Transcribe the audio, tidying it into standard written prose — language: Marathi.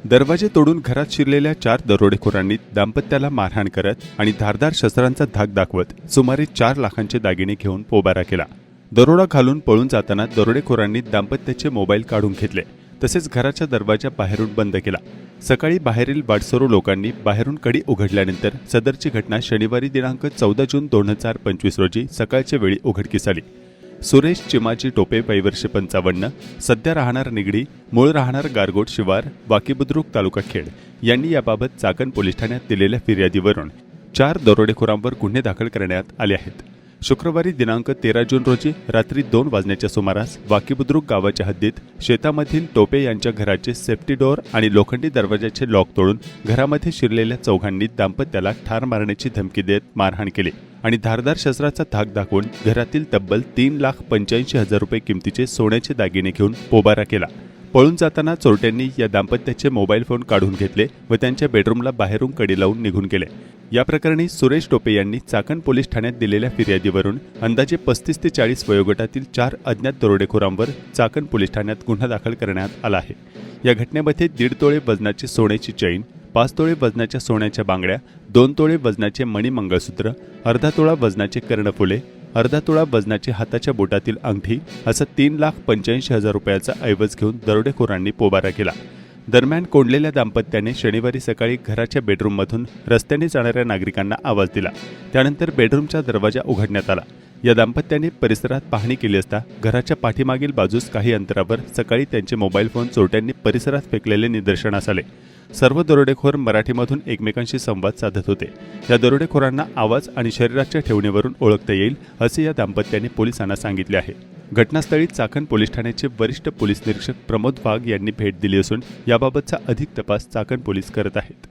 दरवाजे तोडून घरात शिरलेल्या 4 दरोडेखोरांनी दाम्पत्याला मारहाण करत आणि धारदार शस्त्रांचा धाक दाखवत सुमारे 4 लाखांचे दागिने घेऊन पोबारा केला। दरोडा घालून पळून जाताना दरोडेखोरांनी दाम्पत्याचे मोबाईल काढून घेतले, तसेच घराच्या दरवाजा बाहेरून बंद केला। सकाळी बाहेरील वाटसरू लोकांनी बाहेरून कडी उघडल्यानंतर सदरची घटना शनिवारी दिनांक 14 जून 2025 रोजी सकाळच्या वेळी उघडकीस आली। सुरेश चिमाजी टोपे वय वर्ष 55, सध्या राहणार निगडी, मूळ राहणार गारगोट शिवार, वाकीबुद्रुक तालुका खेड यांनी याबाबत चाकण पोलीस ठाण्यात दिलेल्या फिर्यादीवरून 4 दरोडेखोरांवर गुन्हे दाखल करण्यात आले आहेत। शुक्रवारी दिनांक 13 जून रोजी रात्री 2 वाजण्याच्या सुमारास वाकीबुद्रुक गावाच्या हद्दीत शेतामधील टोपे यांच्या घराचे सेफ्टी डोअर आणि लोखंडी दरवाजाचे लॉक तोडून घरामध्ये शिरलेल्या चौघांनी दाम्पत्याला ठार मारण्याची धमकी देत मारहाण केली आणि धारदार शस्त्राचा धाक दाखवून घरातील तब्बल 3,85,000 रुपये किमतीचे सोन्याचे दागिने घेऊन पोबारा केला। पळून जाताना चोरट्यांनी या दाम्पत्याचे मोबाईल फोन काढून घेतले व त्यांच्या बेडरूमला बाहेरून कडी लावून निघून गेले। या प्रकरणी सुरेश टोपे यांनी चाकण पोलीस ठाण्यात दिलेल्या फिर्यादीवरून अंदाजे 35 ते 40 वयोगटातील 4 अज्ञात दरोडेखोरांवर चाकण पोलीस ठाण्यात गुन्हा दाखल करण्यात आला आहे। या घटनेमध्ये 1.5 तोळे वजनाची सोन्याची चैन, 5 तोळे वजनाच्या सोन्याच्या बांगड्या, 2 तोळे वजनाचे मणी मंगळसूत्र, अर्धा तोळा वजनाचे कर्णफुले, अर्धा तोळा वजनाची हाताच्या बोटातील अंगठी असं 3,85,000 रुपयाचा ऐवज घेऊन दरोडेखोरांनी पोबारा केला। दरम्यान कोंडलेल्या दाम्पत्याने शनिवारी सकाळी घराच्या बेडरूममधून रस्त्याने जाणाऱ्या नागरिकांना आवाज दिला। त्यानंतर बेडरूमचा दरवाजा उघडण्यात आला। या दाम्पत्याने परिसरात पाहणी केली असता घराच्या पाठीमागील बाजूस काही अंतरावर सकाळी त्यांचे मोबाईल फोन चोरट्यांनी परिसरात फेकलेले निदर्शनास आले। सर्व दरोडेखोर मराठीमधून एकमेकांशी संवाद साधत होते। या दरोडेखोरांना आवाज आणि शरीराच्या ठेवणीवरून ओळखता येईल असे या दाम्पत्याने पोलिसांना सांगितले आहे। घटनास्थळी चाकण पोलीस ठाण्याचे वरिष्ठ पोलीस निरीक्षक प्रमोद वाघ यांनी भेट दिली असून याबाबतचा अधिक तपास चाकण पोलीस करत आहेत।